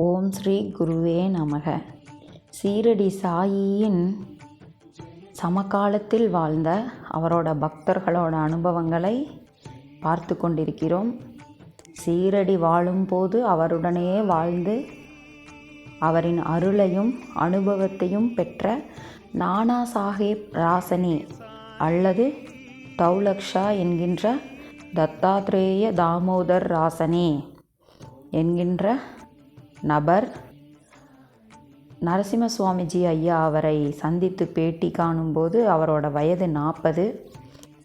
ஓம் ஸ்ரீ குருவே நமக. சீரடி சாயியின் சமகாலத்தில் வாழ்ந்த அவரோட பக்தர்களோட அனுபவங்களை பார்த்து கொண்டிருக்கிறோம். சீரடி வாழும்போது அவருடனே வாழ்ந்து அவரின் அருளையும் அனுபவத்தையும் பெற்ற நானா சாஹேப் ராசனி அல்லது தௌலக்ஷா என்கின்ற தத்தாத்ரேய தாமோதர் ராசனி என்கின்ற நபர் நரசிம்ம சுவாமிஜி ஐயா அவரை சந்தித்து பேட்டி காணும்போது அவரோட வயது 40,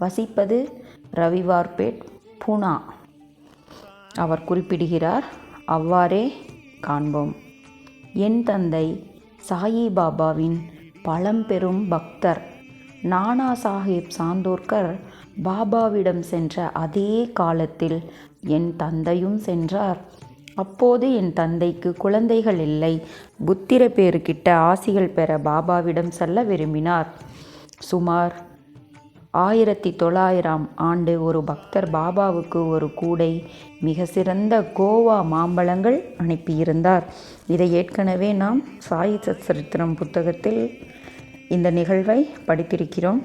வசிப்பது ரவிவார்பேட், பூனா அவர் குறிப்பிடுகிறார். அவ்வாறே காண்போம். என் தந்தை சாயிபாபாவின் பழம்பெரும் பக்தர் நானா சாஹேப் சாந்தோர்கர் பாபாவிடம் சென்ற அதே காலத்தில் என் தந்தையும் சென்றார். அப்போது என் தந்தைக்கு குழந்தைகள் இல்லை. புத்திர பேருக்கிட்ட ஆசிகள் பெற பாபாவிடம் செல்ல விரும்பினார். சுமார் 1900 ஆண்டு ஒரு பக்தர் பாபாவுக்கு ஒரு கூடை மிக சிறந்த கோவா மாம்பழங்கள் அனுப்பியிருந்தார். இதை ஏற்கனவே நாம் சாயி சச்சரித்திரம் புத்தகத்தில் இந்த நிகழ்வை படித்திருக்கிறோம்.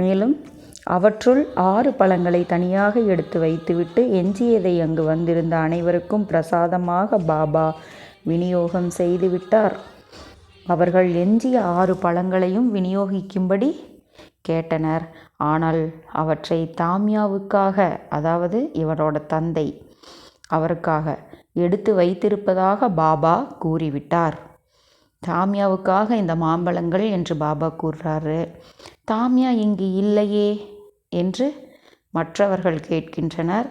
மேலும் அவற்றுள் 6 பழங்களை தனியாக எடுத்து வைத்துவிட்டு எஞ்சியதை அங்கு வந்திருந்த அனைவருக்கும் பிரசாதமாக பாபா விநியோகம் செய்துவிட்டார். அவர்கள் எஞ்சிய 6 பழங்களையும் விநியோகிக்கும்படி கேட்டனர். ஆனால் அவற்றை தாமியாவுக்காக, அதாவது இவரோட தந்தை அவருக்காக எடுத்து வைத்திருப்பதாக பாபா கூறிவிட்டார். தாமியாவுக்காக இந்த மாம்பழங்கள் என்று பாபா கூறுறாரு. தாமியா இங்கு இல்லையே என்று மற்றவர்கள் கேட்கின்றனர்.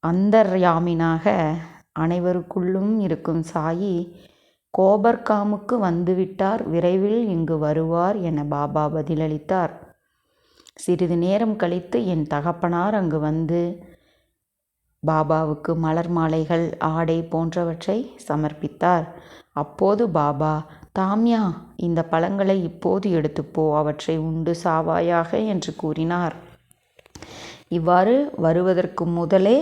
அந்தர்யாமினாக அனைவருக்குள்ளும் இருக்கும் சாயி கோபர்காமுக்கு வந்துவிட்டார், விரைவில் இங்கு வருவார் என பாபா பதிலளித்தார். சிறிது நேரம் கழித்து என் தகப்பனார் அங்கு வந்து பாபாவுக்கு மலர் மாலைகள், ஆடை போன்றவற்றை சமர்ப்பித்தார். அப்போது பாபா, தாமியா, இந்த பழங்களை இப்போது எடுத்துப்போ, அவற்றை உண்டு சாவாயாக என்று கூறினார். இவ்வாறு வருவதற்கு முதலே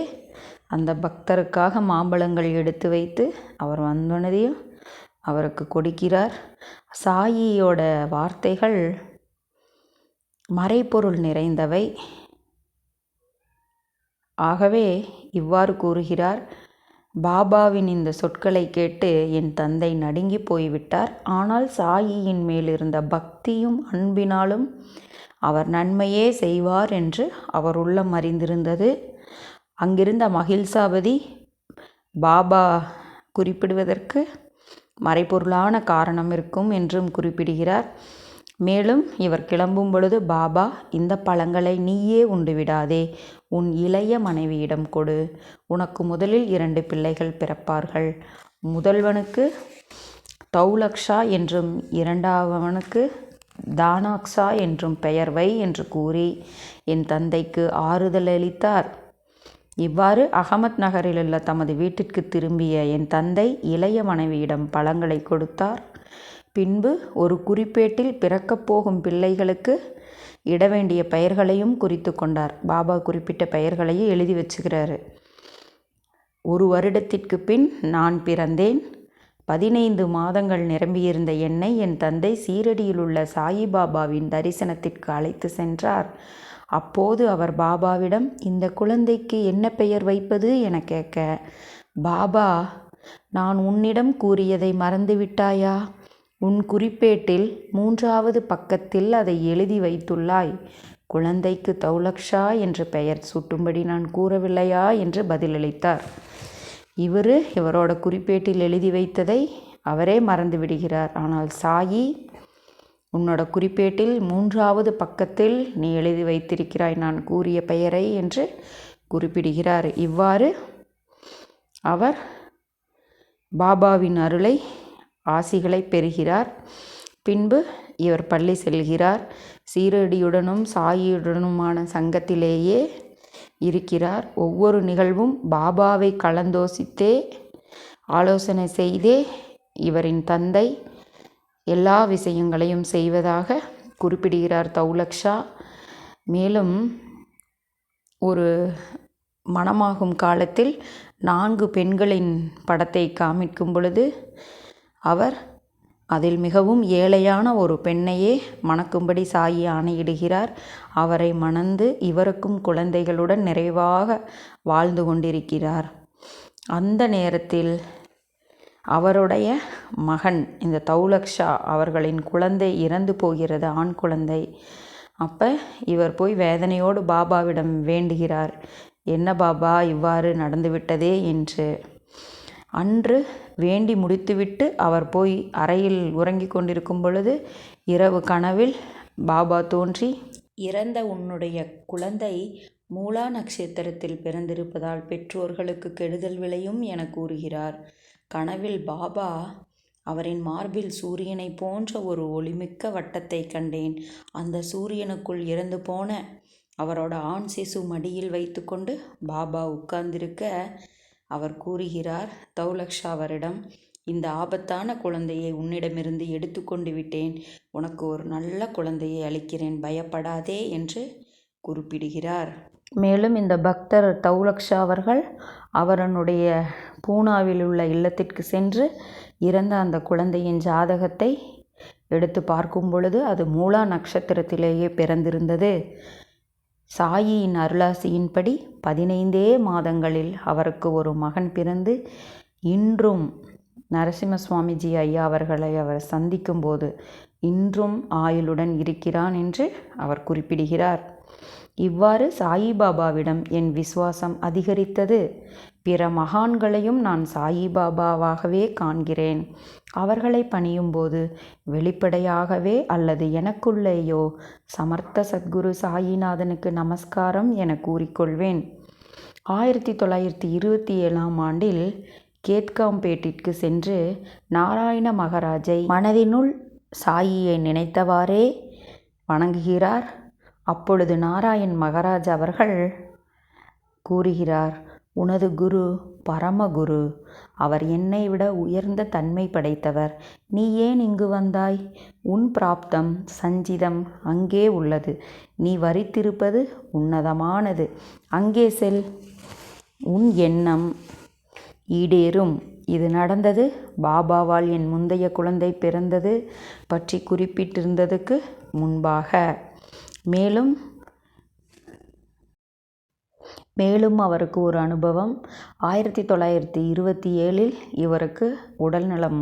அந்த பக்தருக்காக மாம்பழங்கள் எடுத்து வைத்து அவர் வந்தோனதையும் அவருக்கு கொடுக்கிறார். சாயியோட வார்த்தைகள் மறைபொருள் நிறைந்தவை. ஆகவே இவ்வாறு கூறுகிறார். பாபாவின் இந்த சொற்களை கேட்டு என் தந்தை நடுங்கி போய்விட்டார். ஆனால் சாயியின் மேலிருந்த பக்தியும் அன்பினாலும் அவர் நன்மையே செய்வார் என்று அவர் உள்ளம் அறிந்திருந்தது. அங்கிருந்த மகிழ்சாபதி பாபா குறிப்பிடுவதற்கு மறைபொருளான காரணம் இருக்கும் என்றும் குறிப்பிடுகிறார். மேலும் இவர் கிளம்பும் பொழுது பாபா, இந்த பழங்களை நீயே உண்டு விடாதே, உன் இளைய மனைவியிடம் கொடு. உனக்கு முதலில் 2 பிள்ளைகள் பிறப்பார்கள். முதல்வனுக்கு தௌலக்ஷா என்றும் இரண்டாவனுக்கு தானாக்ஷா என்றும் பெயர் வை என்று கூறி என் தந்தைக்கு ஆறுதல் அளித்தார். இவ்வாறு அகமத் நகரிலுள்ள தமது வீட்டிற்கு திரும்பிய என் தந்தை இளைய மனைவியிடம் பழங்களை கொடுத்தார். பின்பு ஒரு குறிப்பேட்டில் பிறக்கப் போகும் பிள்ளைகளுக்கு இட வேண்டிய பெயர்களையும் குறித்து கொண்டார். பாபா குறிப்பிட்ட பெயர்களையும் எழுதி வச்சுக்கிறாரு. 1 வருடத்திற்கு பின் நான் பிறந்தேன். 15 மாதங்கள் நிரம்பியிருந்த என்னை என் தந்தை சீரடியில் உள்ள சாயிபாபாவின் தரிசனத்திற்கு அழைத்து சென்றார். அப்போது அவர் பாபாவிடம், இந்த குழந்தைக்கு என்ன பெயர் வைப்பது என கேட்க, பாபா, நான் உன்னிடம் கூறியதை மறந்துவிட்டாயா? உன் குறிப்பேட்டில் 3வது பக்கத்தில் அதை எழுதி வைத்துள்ளாய். குழந்தைக்கு தௌலக்ஷா என்று பெயர் சூட்டும்படி நான் கூறவில்லையா என்று பதிலளித்தார். இவரோட குறிப்பேட்டில் எழுதி வைத்ததை அவரே மறந்து விடுகிறார். ஆனால் சாயி, உன்னோட குறிப்பேட்டில் 3வது பக்கத்தில் நீ எழுதி வைத்திருக்கிறாய் நான் கூறிய பெயரை என்று குறிப்பிடுகிறார். இவ்வாறு அவர் பாபாவின் அருளை, ஆசிகளை பெறுகிறார். பின்பு இவர் பள்ளி செல்கிறார். சீரடியுடனும் சாயியுடனுமான சங்கத்திலேயே இருக்கிறார். ஒவ்வொரு நிகழ்வும் பாபாவை கலந்தோசித்தே, ஆலோசனை செய்தே இவரின் தந்தை எல்லா விஷயங்களையும் செய்வதாக குறிப்பிடுகிறார் தௌலக்ஷா. மேலும் ஒரு மணமாகும் காலத்தில் 4 பெண்களின் படத்தை காமிக்கும் பொழுது அவர் அதில் மிகவும் ஏழையான ஒரு பெண்ணையே மணக்கும்படி சாயி ஆணையிடுகிறார். அவரை மணந்து இவருக்கும் குழந்தைகளுடன் நிறைவாக வாழ்ந்து கொண்டிருக்கிறார். அந்த நேரத்தில் அவருடைய மகன் இந்த தௌலக்ஷா அவர்களின் குழந்தை இறந்து போகிறது, ஆண் குழந்தை. அப்போ இவர் போய் வேதனையோடு பாபாவிடம் வேண்டுகிறார், என்ன பாபா இவ்வாறு நடந்துவிட்டதே என்று. அன்று வேண்டி முடித்துவிட்டு அவர் போய் அறையில் உறங்கிக் கொண்டிருக்கும் பொழுது இரவு கனவில் பாபா தோன்றி, இறந்த உன்னுடைய குழந்தை மூலா நட்சத்திரத்தில் பிறந்திருப்பதால் பெற்றோர்களுக்கு கெடுதல் விளையும் என கூறுகிறார். கனவில் பாபா அவரின் மார்பில் சூரியனை போன்ற ஒரு ஒளிமிக்க வட்டத்தை கண்டேன். அந்த சூரியனுக்குள் இறந்து போன அவரோட ஆண் சிசு மடியில் வைத்துக்கொண்டு பாபா உட்கார்ந்திருக்க அவர் கூறுகிறார் தௌலக்ஷா அவரிடம், இந்த ஆபத்தான குழந்தையை உன்னிடமிருந்து எடுத்துக்கொண்டு விட்டேன், உனக்கு ஒரு நல்ல குழந்தையை அளிக்கிறேன், பயப்படாதே என்று குறிப்பிடுகிறார். மேலும் இந்த பக்தர் தௌலக்ஷா அவர்கள் அவரனுடைய பூனாவில் உள்ள இல்லத்திற்கு சென்று இறந்த அந்த குழந்தையின் ஜாதகத்தை எடுத்து பார்க்கும் பொழுது அது மூலா நட்சத்திரத்திலேயே பிறந்திருந்தது. சாயியின் அருளாசியின்படி 15 மாதங்களில் அவருக்கு ஒரு மகன் பிறந்து இன்றும் நரசிம்ம சுவாமிஜி ஐயா அவர்களை அவர் சந்திக்கும் போது இன்றும் ஆயுளுடன் இருக்கிறான் என்று அவர் குறிப்பிடுகிறார். இவ்வாறு சாயிபாபாவிடம் என் விசுவாசம் அதிகரித்தது. பிற மகான்களையும் நான் சாயிபாபாவாகவே காண்கிறேன். அவர்களை பணியும்போது வெளிப்படையாகவே அல்லது எனக்குள்ளேயோ சமர்த்த சத்குரு சாயிநாதனுக்கு நமஸ்காரம் என கூறிக்கொள்வேன். 1927ஆம் ஆண்டில் கேத்காம்பேட்டிற்கு சென்று நாராயண மகாராஜை மனதினுள் சாயியை நினைத்தவாறே வணங்குகிறார். அப்பொழுது நாராயண் மகாராஜ் அவர்கள் கூறுகிறார், உனது குரு பரமகுரு, அவர் என்னை விட உயர்ந்த தன்மை படைத்தவர். நீ ஏன் இங்கு வந்தாய்? உன் பிராப்தம் சஞ்சிதம் அங்கே உள்ளது. நீ வரித்திருப்பது உன்னதமானது. அங்கே செல், உன் எண்ணம் ஈடேறும். இது நடந்தது பாபாவால் என் முந்தைய குழந்தை பிறந்தது பற்றி குறிப்பிட்டிருந்ததுக்கு முன்பாக. மேலும் அவருக்கு ஒரு அனுபவம். 1927இல் இவருக்கு உடல்நலம்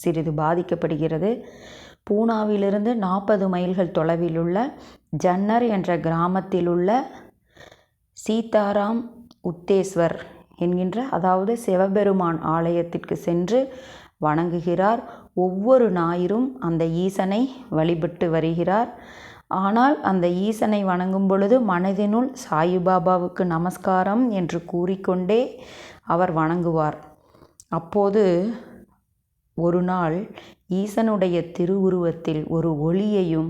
சிறிது பாதிக்கப்படுகிறது. பூனாவிலிருந்து 40 மைல்கள் தொலைவில் உள்ள ஜன்னர் என்ற கிராமத்தில் உள்ள சீதாராம் உத்தேஸ்வர் என்கின்ற அதாவது சிவபெருமான் ஆலயத்திற்கு சென்று வணங்குகிறார். ஒவ்வொரு ஞாயிறும் அந்த ஈசனை வழிபட்டு வருகிறார். ஆனால் அந்த ஈசனை வணங்கும் பொழுது மனதினுள் சாயிபாபாவுக்கு நமஸ்காரம் என்று கூறிக்கொண்டே அவர் வணங்குவார். அப்போது ஒரு நாள் ஈசனுடைய திருவுருவத்தில் ஒரு ஒளியையும்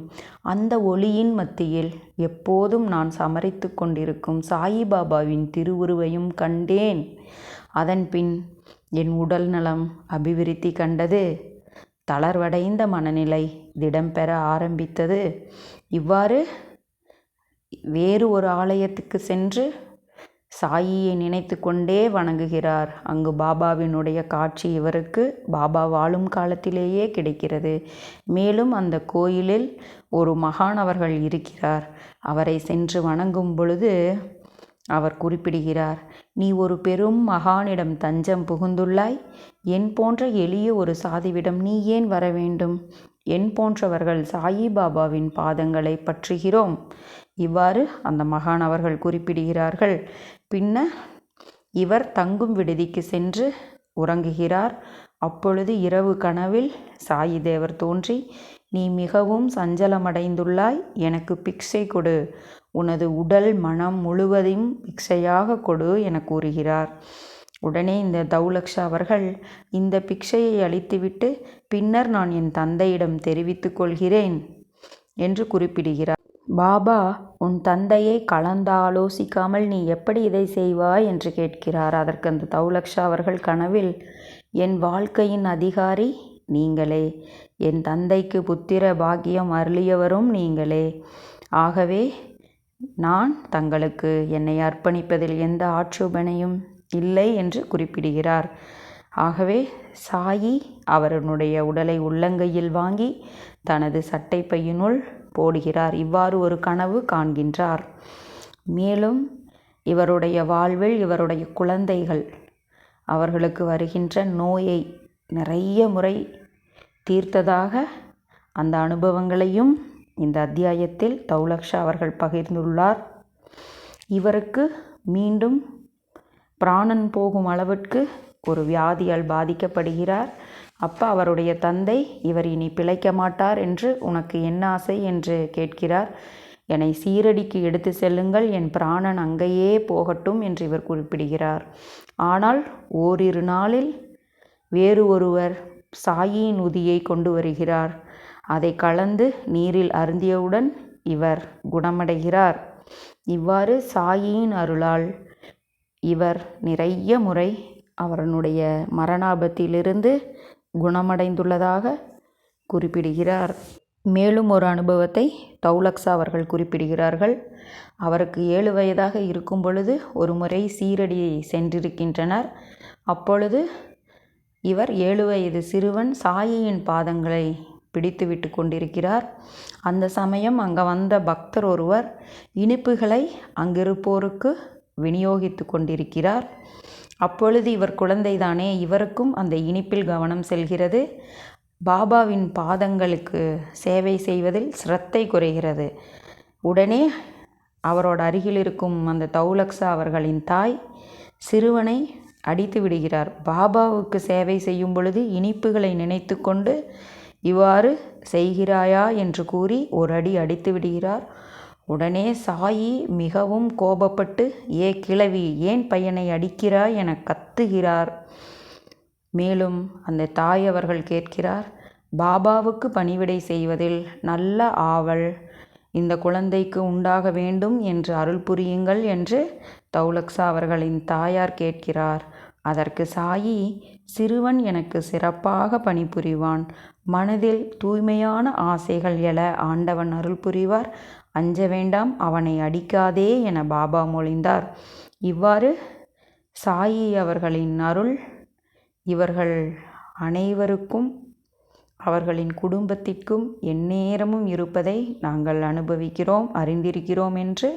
அந்த ஒளியின் மத்தியில் எப்போதும் நான் சமரித்து கொண்டிருக்கும் சாயிபாபாவின் திருவுருவையும் கண்டேன். அதன்பின் என் உடல் நலம் அபிவிருத்தி கண்டது. தளர்வடைந்த மனநிலை திடம் பெற ஆரம்பித்தது. இவ்வாறு வேறு ஒரு ஆலயத்துக்கு சென்று சாயியை நினைத்து கொண்டே வணங்குகிறார். அங்கு பாபாவினுடைய காட்சி இவருக்கு பாபா வாழும் காலத்திலேயே கிடைக்கிறது. மேலும் அந்த கோயிலில் ஒரு மகான் அவர்கள் இருக்கிறார். அவரை சென்று வணங்கும் பொழுது அவர் குறிப்பிடுகிறார், நீ ஒரு பெரும் மகானிடம் தஞ்சம் புகுந்துள்ளாய். என் போன்ற எளிய ஒரு சாதுவிடம் நீ ஏன் வர வேண்டும்? என் போன்றவர்கள் சாயிபாபாவின் பாதங்களை பற்றுகிறோம். இவ்வாறு அந்த மகான் அவர்கள் குறிப்பிடுகிறார்கள். பின்னர் இவர் தங்கும் விடுதிக்கு சென்று உறங்குகிறார். அப்பொழுது இரவு கனவில் சாயி தேவர் தோன்றி, நீ மிகவும் சஞ்சலமடைந்துள்ளாய், எனக்கு பிக்ஷை கொடு, உனது உடல் மனம் முழுவதையும் பிக்ஷையாக கொடு என கூறுகிறார். உடனே இந்த தௌலக்ஷா அவர்கள் இந்த பிக்ஷையை அளித்துவிட்டு பின்னர் நான் என் தந்தையிடம் தெரிவித்துக் கொள்கிறேன் என்று குறிப்பிடுகிறார். பாபா உன் தந்தையை கலந்தாலோசிக்காமல் நீ எப்படி இதை செய்வாய் என்று கேட்கிறார். அதற்கு அந்த தௌலக்ஷா அவர்கள் கனவில், என் வாழ்க்கையின் அதிகாரி நீங்களே, என் தந்தைக்கு புத்திர பாக்கியம் அருளியவரும் நீங்களே, ஆகவே நான் தங்களுக்கு என்னை அர்ப்பணிப்பதில் எந்த ஆட்சேபனையும் இல்லை என்று குறிப்பிடுகிறார். ஆகவே சாயி அவருடைய உடலை உள்ளங்கையில் வாங்கி தனது சட்டை பையினுள் போடுகிறார். இவ்வாறு ஒரு கனவு காண்கின்றார். மேலும் இவருடைய வாழ்வில் இவருடைய குழந்தைகள் அவர்களுக்கு வருகின்ற நோயை நிறைய முறை தீர்த்ததாக அந்த அனுபவங்களையும் இந்த அத்தியாயத்தில் தௌலக்ஷா அவர்கள் பகிர்ந்துள்ளார். இவருக்கு மீண்டும் பிராணன் போகும் அளவிற்கு ஒரு வியாதியால் பாதிக்கப்படுகிறார். அப்போ அவருடைய தந்தை இவர் இனி பிழைக்க மாட்டார் என்று உனக்கு என்ன ஆசை என்று கேட்கிறார். என்னை சீரடிக்கு எடுத்து செல்லுங்கள், என் பிராணன் அங்கேயே போகட்டும் என்று இவர் குறிப்பிடுகிறார். ஆனால் ஓரிரு நாளில் வேறு ஒருவர் சாயியின் உதியை கொண்டு வருகிறார். அதை கலந்து நீரில் அருந்தியவுடன் இவர் குணமடைகிறார். இவ்வாறு சாயியின் அருளால் இவர் நிறைய முறை அவருடைய மரணாபத்திலிருந்து குணமடைந்துள்ளதாக குறிப்பிடுகிறார். மேலும் ஒரு அனுபவத்தை தௌலக்ஷா அவர்கள் குறிப்பிடுகிறார்கள். அவருக்கு 7 வயதாக இருக்கும் பொழுது ஒரு முறை சீரடி சென்றிருக்கின்றனர். அப்பொழுது இவர் 7 வயது சிறுவன் சாயியின் பாதங்களை பிடித்து விட்டு கொண்டிருக்கிறார். அந்த சமயம் அங்கே வந்த பக்தர் ஒருவர் இனிப்புகளை அங்கிருப்போருக்கு விநியோகித்து கொண்டிருக்கிறார். அப்பொழுது இவர் குழந்தைதானே, இவருக்கும் அந்த இனிப்பில் கவனம் செல்கிறது. பாபாவின் பாதங்களுக்கு சேவை செய்வதில் சிரத்தை குறைகிறது. உடனே அவரோட அருகில் இருக்கும் அந்த தௌலக்ஷா அவர்களின் தாய் சிறுவனை அடித்து விடுகிறார். பாபாவுக்கு சேவை செய்யும் பொழுது இனிப்புகளை நினைத்து கொண்டு இவ்வாறு செய்கிறாயா என்று கூறி ஒரு அடி அடித்து விடுகிறார். உடனே சாயி மிகவும் கோபப்பட்டு, ஏ கிழவி, ஏன் பையனை அடிக்கிறாய் என கத்துகிறார். மேலும் அந்த தாய் அவர்கள் கேட்கிறார், பாபாவுக்கு பணிவிடை செய்வதில் நல்ல ஆவல் இந்த குழந்தைக்கு உண்டாக வேண்டும் என்று அருள் புரியுங்கள் என்று தௌலக்ஷா அவர்களின் தாயார் கேட்கிறார். அதற்கு சாயி, சிறுவன் எனக்கு சிறப்பாக பணிபுரிவான், மனதில் தூய்மையான ஆசைகள் எழ ஆண்டவன் அருள் புரிவார், அஞ்ச வேண்டாம், அவனை அடிக்காதே என பாபா மொழிந்தார். இவ்வாறு சாயி அவர்களின் அருள் இவர்கள் அனைவருக்கும் அவர்களின் குடும்பத்திற்கும் எந்நேரமும் இருப்பதை நாங்கள் அனுபவிக்கிறோம், அறிந்திருக்கிறோம் என்று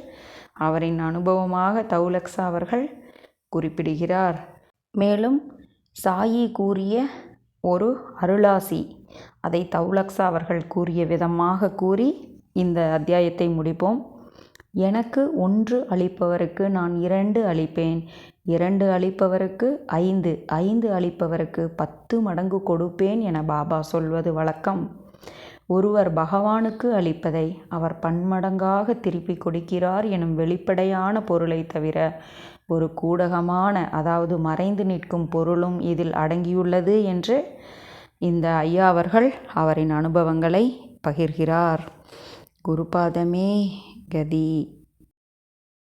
அவரின் அனுபவமாக தௌலக்ஷா அவர்கள் குறிப்பிடுகிறார். மேலும் சாயி கூறிய ஒரு அருளாசி அதை தௌலக்ஷா அவர்கள் கூறிய விதமாக கூறி இந்த அத்தியாயத்தை முடிப்போம். எனக்கு 1 அளிப்பவருக்கு நான் 2 அளிப்பேன், 2 அளிப்பவருக்கு 5, 5 அளிப்பவருக்கு 10 மடங்கு கொடுப்பேன் என பாபா சொல்வது வழக்கம். ஒருவர் பகவானுக்கு அளிப்பதை அவர் பன்மடங்காக திருப்பி கொடுக்கிறார் எனும் வெளிப்படையான பொருளை தவிர ஒரு கூடகமான, அதாவது மறைந்து நிற்கும் பொருளும் இதில் அடங்கியுள்ளது என்று இந்த ஐயா அவர்கள் அவரின் அனுபவங்களை பகிர்கிறார். குருபாதமே கதி.